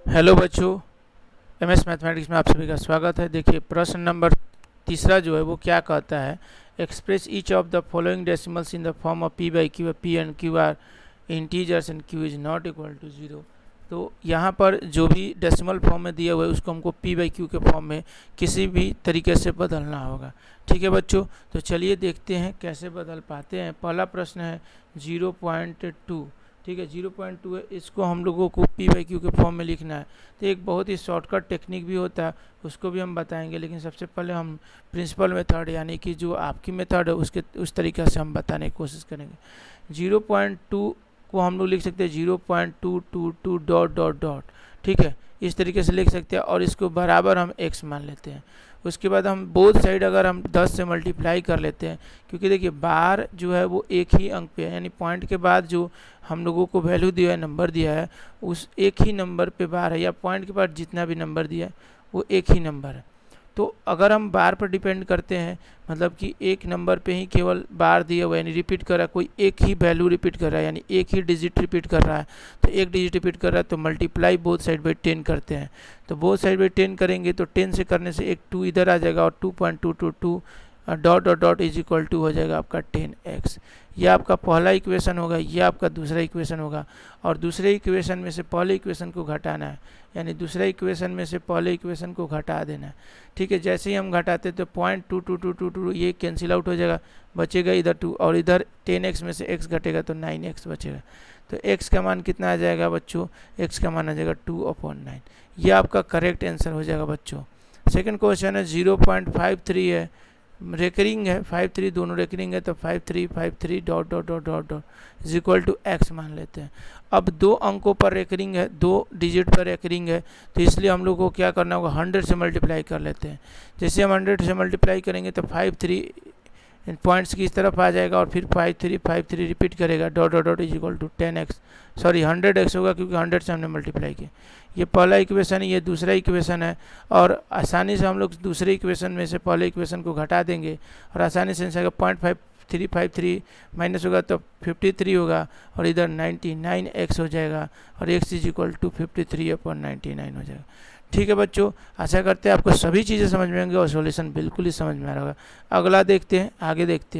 Hello बच्चों, MS mathematics में आप सभी का स्वागत है। देखिए प्रश्न नंबर तीसरा जो है वो क्या कहता है, express each of the following decimals in the form of P by Q, P and Q are integers and Q is not equal to zero. तो यहाँ पर जो भी डेसिमल फॉर्म में दिया हुआ है उसको हमको पी बाई क्यू के फॉर्म में किसी भी तरीके से बदलना होगा। ठीक है बच्चों, तो चलिए देखते हैं कैसे बदल पाते हैं। पहला प्रश्न है 0.2। ठीक है, 0.2 है, इसको हम लोगों को पी बाई क्यू के फॉर्म में लिखना है। तो एक बहुत ही शॉर्टकट टेक्निक भी होता है, उसको भी हम बताएंगे, लेकिन सबसे पहले हम प्रिंसिपल मेथड यानी कि जो आपकी मेथड है उसके उस तरीक़े से हम बताने की कोशिश करेंगे। 0.2 को हम लोग लिख सकते हैं 0.222 डॉट डॉट डॉट। ठीक है, इस तरीके से लिख सकते हैं और इसको बराबर हम x मान लेते हैं। उसके बाद हम बोथ साइड अगर हम 10 से मल्टीप्लाई कर लेते हैं, क्योंकि देखिए बार जो है वो एक ही अंक पे है, यानी पॉइंट के बाद जो हम लोगों को वैल्यू दिया है, नंबर दिया है, उस एक ही नंबर पे बार है, या पॉइंट के बाद जितना भी नंबर दिया है वो एक ही नंबर है। तो अगर हम बार पर डिपेंड करते हैं, मतलब कि एक नंबर पे ही केवल बार दिया हुआ है, यानी रिपीट कर रहा है, कोई एक ही वैल्यू रिपीट कर रहा है, यानी एक ही डिजिट रिपीट कर रहा है, तो एक डिजिट रिपीट कर रहा है तो मल्टीप्लाई बोथ साइड बाई 10 करते हैं। तो बोथ साइड बाई 10 करेंगे तो 10 से करने से एक 2 इधर आ जाएगा और 2.222 dot dot dot is equal to हो जाएगा आपका 10x। यह आपका पहला इक्वेशन होगा, यह आपका दूसरा इक्वेशन होगा। और दूसरे इक्वेशन में से पहले इक्वेशन को घटाना है, यानी दूसरे इक्वेशन में से पहले इक्वेशन को घटा देना है। ठीक है, जैसे ही हम घटाते तो 0.22222 ये कैंसिल आउट हो जाएगा, बचेगा इधर 2, और इधर 10x में से x घटेगा तो 9x बचेगा। तो x का मान कितना आ जाएगा बच्चों, x का मान आ जाएगा 2/9। ये आपका करेक्ट आंसर हो जाएगा बच्चों। सेकंड क्वेश्चन है 0.53 है, रेकरिंग है, 53 दोनों रेकरिंग है, तो 5353 dot dot dot dot dot is equal to X मान लेते हैं। अब दो अंकों पर रेकरिंग है, दो डिजिट पर रेकरिंग है, तो इसलिए हम लोग को क्या करना होगा, 100 से मल्टीप्लाई कर लेते हैं। जैसे हम 100 से मल्टीप्लाई करेंगे तो 53 पॉइंट्स की इस तरफ आ जाएगा और फिर 5353 रिपीट करेगा, dot dot dot is equal to 10x, sorry 100x होगा क्योंकि 100 से हमने मल्टीप्लाई किया। ये पहला इक्वेशन है, ये दूसरा इक्वेशन है, और आसानी से हम लोग दूसरे इक्वेशन में से पहले इक्वेशन को घटा देंगे और आसानी से आएगा 0.5353 माइनस होगा तो 53 होगा, और इधर 99x हो जाएगा, और x इज इक्वल टू 53/99 हो जाएगा। ठीक है बच्चों, आशा करते हैं आपको सभी चीज़ें समझ में आएंगी और सॉल्यूशन बिल्कुल ही समझ में आ रहा होगा। अगला देखते हैं, आगे देखते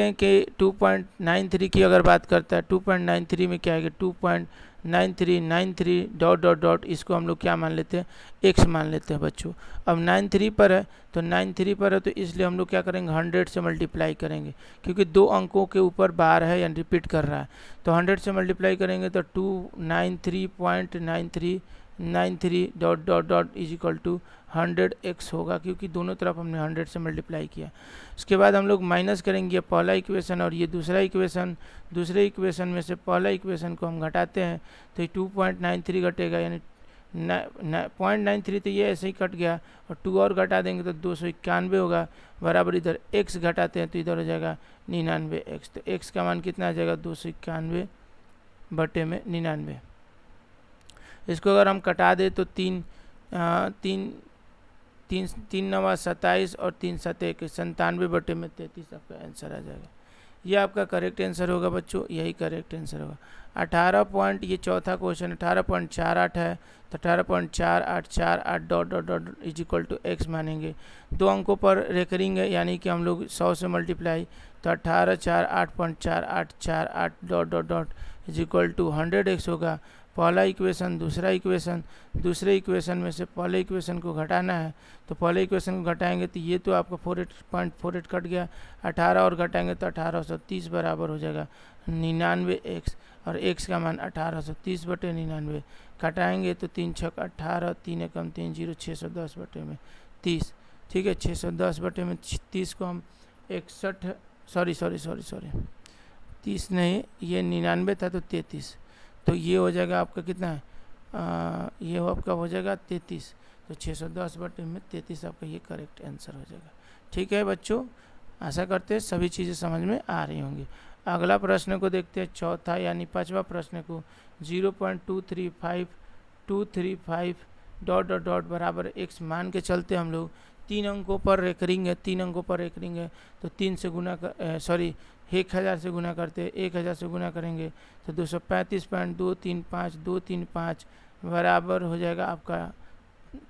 हैं कि 2.93 की अगर बात करता है, 2.93 में क्या है कि 2.9393 डॉट डॉट डॉट, इसको हम लोग क्या मान लेते हैं, x मान लेते हैं बच्चों। अब 93 पर है, तो 93 पर है तो इसलिए हम लोग क्या करेंगे, 100 से मल्टीप्लाई करेंगे, क्योंकि दो अंकों के ऊपर बार है यानी रिपीट कर रहा है, तो 100 से मल्टीप्लाई करेंगे तो 293.9393 dot dot dot is equal to 100x होगा, क्योंकि दोनों तरफ हमने 100 से मल्टीप्लाई किया। उसके बाद हम लोग माइनस करेंगे, ये पहला इक्वेशन और ये दूसरा इक्वेशन, दूसरे इक्वेशन में से पहला इक्वेशन को हम घटाते हैं तो 2.93 घटेगा, यानी 0.93, तो ये ऐसे ही कट गया, और 2 और घटा देंगे तो 291 होगा, बराबर इधर x घटाते हैं तो इधर हो जाएगा 99x। तो x का मान कितना आ जाएगा, 291/99। इसको अगर हम कटा दे तो 3 9 27 और 3 7 97/33 आपका आंसर आ जाएगा। ये आपका करेक्ट आंसर होगा बच्चों, यही करेक्ट आंसर होगा। 18 पॉइंट, ये चौथा क्वेश्चन 18.48 है, तो 18.4848 dot dot dot is equal to X मानेंगे। दो अंकों पर रेकरिंग है, यानी कि हम लोग 100 से मल्टीप्लाई, तो 18 4 8.4848 dot dot dot is equal to 100x होगा। पहला इक्वेशन, दूसरा इक्वेशन, दूसरे इक्वेशन में से पहले इक्वेशन को घटाना है, तो पहले इक्वेशन को घटाएंगे तो ये तो आपका 48.48 कट गया, 18 और घटाएंगे तो 1830 बराबर हो जाएगा 99x, और x का मान 1830/99, घटाएंगे तो 3 छक 18, 3 एकम 3 0, 610/30। ठीक है, 610/30 को हम 61, सॉरी 30 नहीं, ये 99 था तो 33, तो ये हो जाएगा आपका कितना है, ये आपका हो जाएगा 33, तो 610/33 आपका ये करेक्ट आंसर हो जाएगा। ठीक है बच्चों, आशा करते हैं सभी चीज़ें समझ में आ रही होंगी। अगला प्रश्न को देखते हैं, चौथा यानी पांचवा प्रश्न को, 0.235 डॉट डॉट डॉट बराबर x मान के चलते हम लोग तीन अंकों पर रेकरिंग है, तो 3 से गुना कर, 1000 से गुना करते हैं, 1000 से गुना करेंगे तो 235.235 बराबर हो जाएगा आपका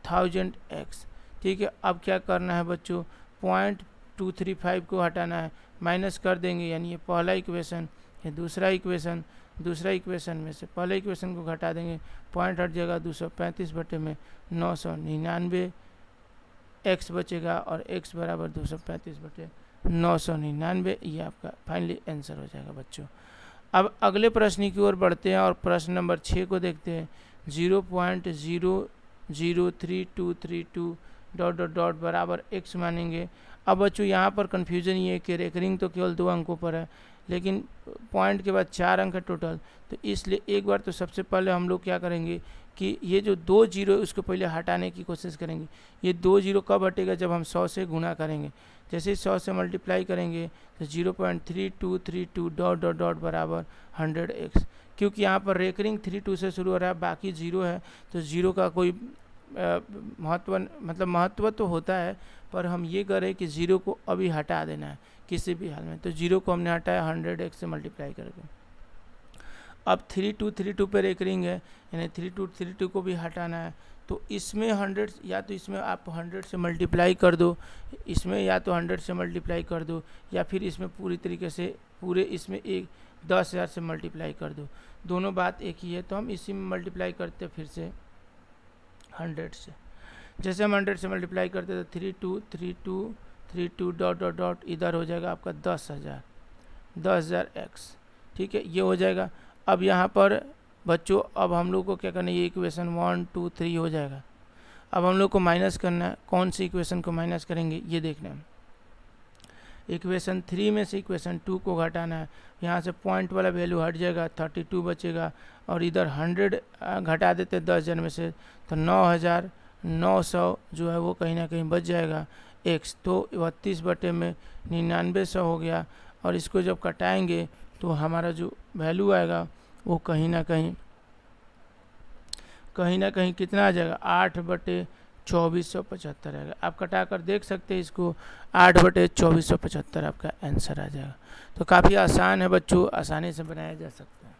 1000x। ठीक है, अब क्या करना है बच्चों, 0.235 को हटाना है, माइनस कर देंगे, यानी ये पहला इक्वेशन, ये दूसरा इक्वेशन में से पहले इक्वेशन को घटा देंगे, पॉइंट हट जाएगा 235/999, x बचेगा और x बराबर 235/999, ये आपका फाइनली आंसर हो जाएगा बच्चों। अब अगले प्रश्न की ओर बढ़ते हैं और प्रश्न नंबर 6 को देखते हैं। 0.003232 ... बराबर x मानेंगे। अब बच्चों यहाँ पर कन्फ्यूजन ये है कि रेकरिंग तो केवल 2 अंकों पर है, लेकिन पॉइंट के बाद 4 अंक है टोटल, तो इसलिए एक बार तो सबसे पहले हम लोग क्या करेंगे कि ये जो 2 जीरो है उसको पहले हटाने की कोशिश करेंगे। ये 2 जीरो कब हटेगा, जब हम 100 से गुना करेंगे। जैसे 100 से मल्टीप्लाई करेंगे तो 0.3232 ... बराबर 100x। क्योंकि यहाँ पर रेकरिंग 32 से शुरू हो रहा है, बाकी जीरो है, तो जीरो का कोई महत्व तो होता है, पर हम ये करें कि जीरो को अभी हटा देना है किसी भी हाल में। तो जीरो को हमने हटाया 100x से मल्टीप्लाई करके। अब 3232 पे रेकरिंग है, यानी 3232 को भी हटाना है। तो इसमें 100, या तो इसमें आप 100 से मल्टीप्लाई कर दो, इसमें या तो 100 से मल्टीप्लाई कर दो, या फिर इसमें पूरी तरीके से पूरे इसमें 10,000 से मल्टीप्लाई कर दो। दोनों बात एक ही है, तो हम इसी में मल्टीप्लाई करते फिर से 100 से। जैसे हम 100 से मल्टीप्लाई करते तो 3232 ... इधर हो जाएगा आपका 10,000x। ठीक है, ये हो जाएगा। अब यहाँ पर बच्चों अब हम लोग को क्या करना है, ये इक्वेशन 1 2 3 हो जाएगा। अब हम लोग को माइनस करना है, कौन सी इक्वेशन को माइनस करेंगे ये देखना है। इक्वेशन 3 में से इक्वेशन 2 को घटाना है। यहाँ से पॉइंट वाला वैल्यू हट जाएगा, 32 बचेगा, और इधर 100 घटा देते 10,000 में से, तो 9,900 जो है वो कहीं ना कहीं बच जाएगा x। तो 32/99 हो गया, और इसको जब कटाएंगे तो हमारा जो वैल्यू आएगा वो कहीं ना कहीं कितना आ जाएगा, 8/2475 आएगा। आप कटा कर देख सकते हैं इसको, 8/2475 आपका आंसर आ जाएगा। तो काफ़ी आसान है बच्चों, आसानी से बनाया जा सकता है।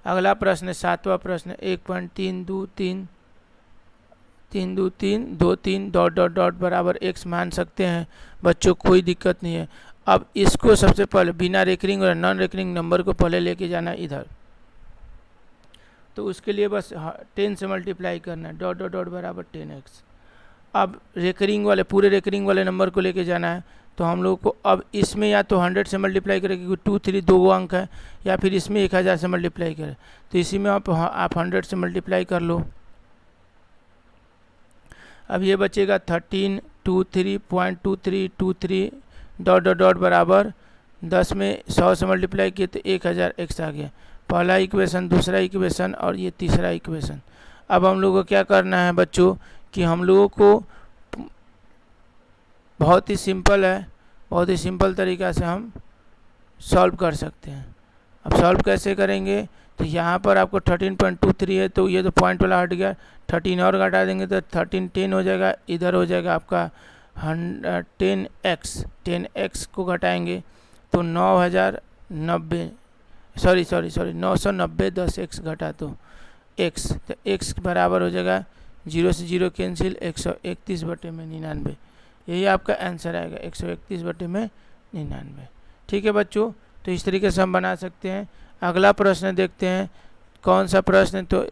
अगला प्रश्न है 7वां प्रश्न, 1.323 बराबर x मान सकते हैं बच्चों, कोई दिक्कत नहीं है। अब इसको सबसे पहले बिना रेकरिंग और नॉन रेकरिंग नंबर को पहले लेके जाना है इधर, तो उसके लिए बस 10 से मल्टीप्लाई करना है, ... बराबर 10x। अब रेकरिंग वाले पूरे रेकरिंग वाले नंबर को लेके जाना है, तो हम लोग को अब इसमें या तो 100 से मल्टीप्लाई करें, क्योंकि 2 3 2 अंक है, या फिर इसमें 1000 से मल्टीप्लाई करें। तो इसी में आप 100 से मल्टीप्लाई कर लो। अब ये बचेगा 1323.2323 ... बराबर 10 में 100 से मल्टीप्लाई किए तो 1000x आ गया। पहला इक्वेशन, दूसरा इक्वेशन और ये तीसरा इक्वेशन। अब हम लोगों को क्या करना है बच्चों कि हम लोगों को बहुत ही सिंपल है, बहुत ही सिंपल तरीक़ा से हम सॉल्व कर सकते हैं। अब सॉल्व कैसे करेंगे, तो यहाँ पर आपको 13.23 है, तो ये तो पॉइंट वाला हट गया, 13 और घटा देंगे तो 13 हो जाएगा। इधर हो जाएगा आपका 10x को घटाएंगे तो 9,090 सॉरी 990 10x घटा तो x, तो x बराबर हो जाएगा 0 से 0 कैंसिल 131/99। यही आपका आंसर आएगा 131/99। ठीक है बच्चों, तो इस तरीके से हम बना सकते हैं। अगला प्रश्न देखते हैं, कौन सा प्रश्न है, तो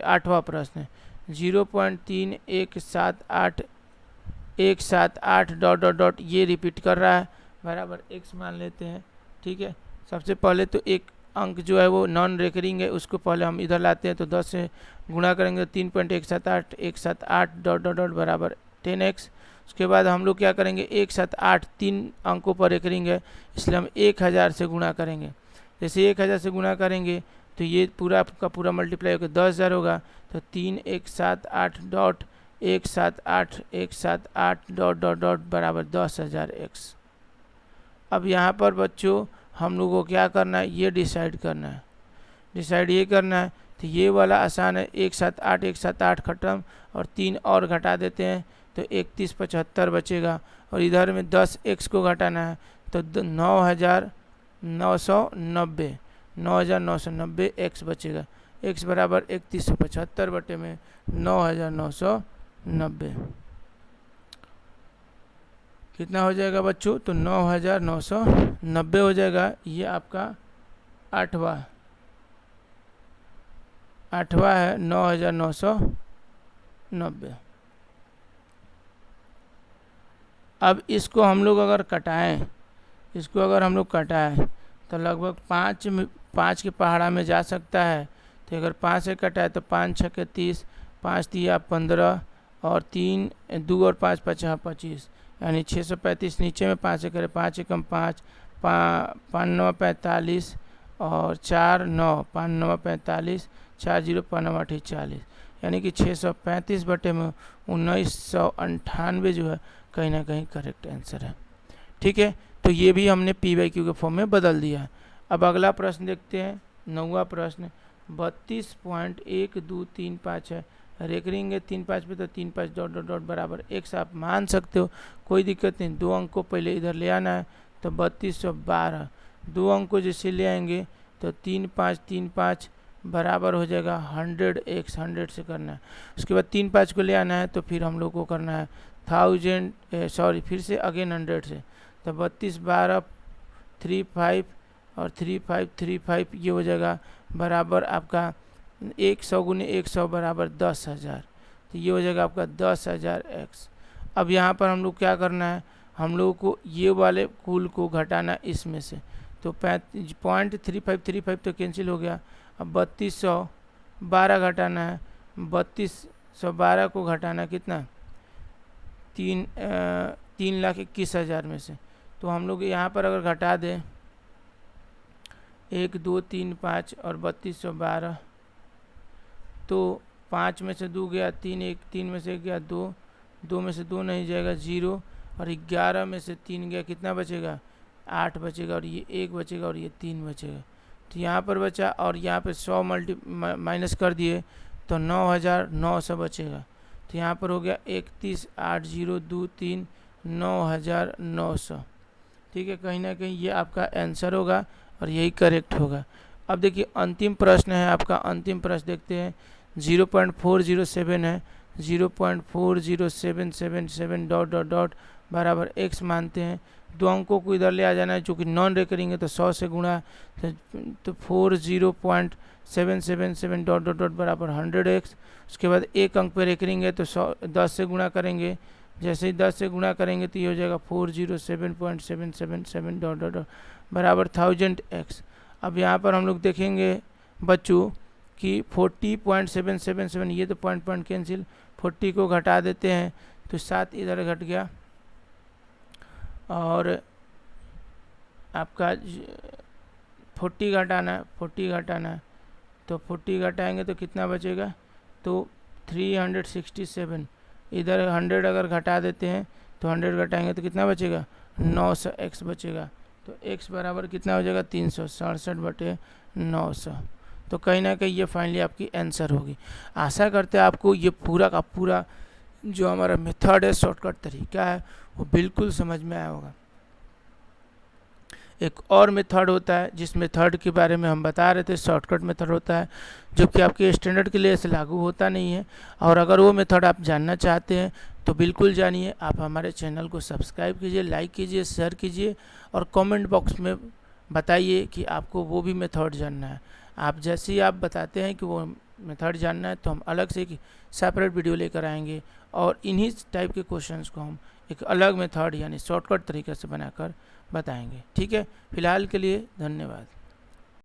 8वां प्रश्न है। 0.3178178 ये रिपीट कर रहा है, बराबर x मान लेते हैं। ठीक है, सबसे पहले तो एक अंक जो है वो नॉन रेकरिंग है, उसको पहले हम इधर लाते हैं, तो 10 से गुणा करेंगे तो 3.178 बराबर 10x। उसके बाद हम लोग क्या करेंगे, 178 3 अंकों पर रेकरिंग है, इसलिए हम 1000 से गुणा करेंगे। जैसे 1000 से गुणा करेंगे तो ये पूरा का पूरा मल्टीप्लाई होकर 10,000 होगा, तो 3178 बराबर 10,000x। अब यहाँ पर बच्चों हम लोगों को क्या करना है, ये डिसाइड करना है। तो ये वाला आसान है, 178 खत्म और 3 और घटा देते हैं तो 3175 बचेगा, और इधर में 10x को घटाना है, तो 9,990 एक्स बचेगा। एक्स बराबर 3175 बटे में 9,990 कितना हो जाएगा बच्चों? तो 9,990 हो जाएगा। ये आपका आठवां है 9,990। अब इसको हम लोग अगर कटाएं, तो लगभग 5 के पहाड़ा में जा सकता है। तो अगर 5 से कटाए तो 5 छः 30, 5 तिया 15 और 3 2 और 5 5 25, यानी 635। नीचे में 5 से करे 5 एकम 5, 5 9 45 और 4 9 5 9 45, 4 0 5 9 8 40, यानी कि 635 बटे में 1998 जो है कहीं ना कहीं करेक्ट आंसर है। ठीक है, तो ये भी हमने p/q के फॉर्म में बदल दिया है। अब अगला प्रश्न देखते हैं, 9वां प्रश्न 32.1235 है। रेकरिंग है 3 5 पे, तो 3 5 डॉट डॉट डॉट बराबर x आप मान सकते हो, कोई दिक्कत नहीं। 2 अंक को पहले इधर ले आना है, तो 3212। 2 अंक को जैसे ले आएंगे तो 3 5 बराबर हो जाएगा 100x, 100 से करना है। उसके बाद 3 5 को ले आना है, तो फिर हम लोग को करना है 1000 फिर से अगेन 100 से, तो 32 12 35 और 3535 ये हो जाएगा बराबर आपका 100 गुने 100 बराबर 10,000, तो ये हो जाएगा आपका 10,000 x। अब यहाँ पर हम लोग क्या करना है, हम लोगों को ये वाले कुल को घटाना इसमें से, तो 0.3535 तो कैंसिल हो गया। अब 3212 घटाना है, 3212 को घटाना कितना 3,21,000 में से, तो हम लोग यहाँ पर अगर घटा दें 1 2 3 5 और 3212, तो 5 में से 2 गया 3, 1 3 में से गया 2, 2 में से 2 नहीं जाएगा 0, और 11 में से 3 गया कितना बचेगा 8 बचेगा, और ये 1 बचेगा और ये 3 बचेगा। तो यहाँ पर बचा, और यहाँ पे 100 माइनस कर दिए तो 9,900 बचेगा। तो यहाँ पर हो गया 31,8,023 9,900। ठीक है, कहीं ना कहीं ये आपका आंसर होगा और यही करेक्ट होगा। अब देखिए अंतिम प्रश्न है आपका, अंतिम प्रश्न देखते हैं। 0.407 है, 0.40777 डॉट डॉट डॉट बराबर x मानते हैं। 2 अंकों को इधर ले आ जाना है, चूँकि नॉन रेकरिंग है तो 100 से गुणा, तो 40.777 डॉट डॉट डॉट बराबर 100x। उसके बाद 1 अंक पे रेकरिंग है तो 10 से गुणा करेंगे, जैसे ही 10 से गुणा करेंगे तो ये हो जाएगा 407.777 डॉट डॉट डॉट बराबर 1000x। अब यहाँ पर हम लोग देखेंगे बच्चों कि 40.777, ये तो पॉइंट कैंसिल, 40 को घटा देते हैं तो 7 इधर घट गया, और आपका 40 घटाना है, तो 40 घटाएंगे तो कितना बचेगा, तो 367। इधर 100 अगर घटा देते हैं तो 100 घटाएंगे तो कितना बचेगा 900x बचेगा। तो x बराबर कितना हो जाएगा 367 बटे 900। तो कहीं ना कहीं ये फाइनली आपकी आंसर होगी। आशा करते हैं आपको ये पूरा का पूरा जो हमारा मेथड है, शॉर्टकट तरीका है, वो बिल्कुल समझ में आया होगा। एक और मेथड होता है जिस मेथड के बारे में हम बता रहे थे, शॉर्टकट मेथड होता है, जो कि आपके स्टैंडर्ड के लिए ऐसे लागू होता नहीं है। और अगर वो मेथड आप जानना चाहते हैं तो बिल्कुल जानिए, आप हमारे चैनल को सब्सक्राइब कीजिए, लाइक कीजिए, शेयर कीजिए, और कमेंट बॉक्स में बताइए कि आपको वो भी मेथड जानना है। आप जैसे ही आप बताते हैं कि वो मेथड जानना है, तो हम अलग से एक सेपरेट वीडियो लेकर आएंगे और इन्हीं टाइप के क्वेश्चंस को हम एक अलग मेथड यानी शॉर्टकट तरीके से बनाकर बताएंगे। ठीक है, फिलहाल के लिए धन्यवाद।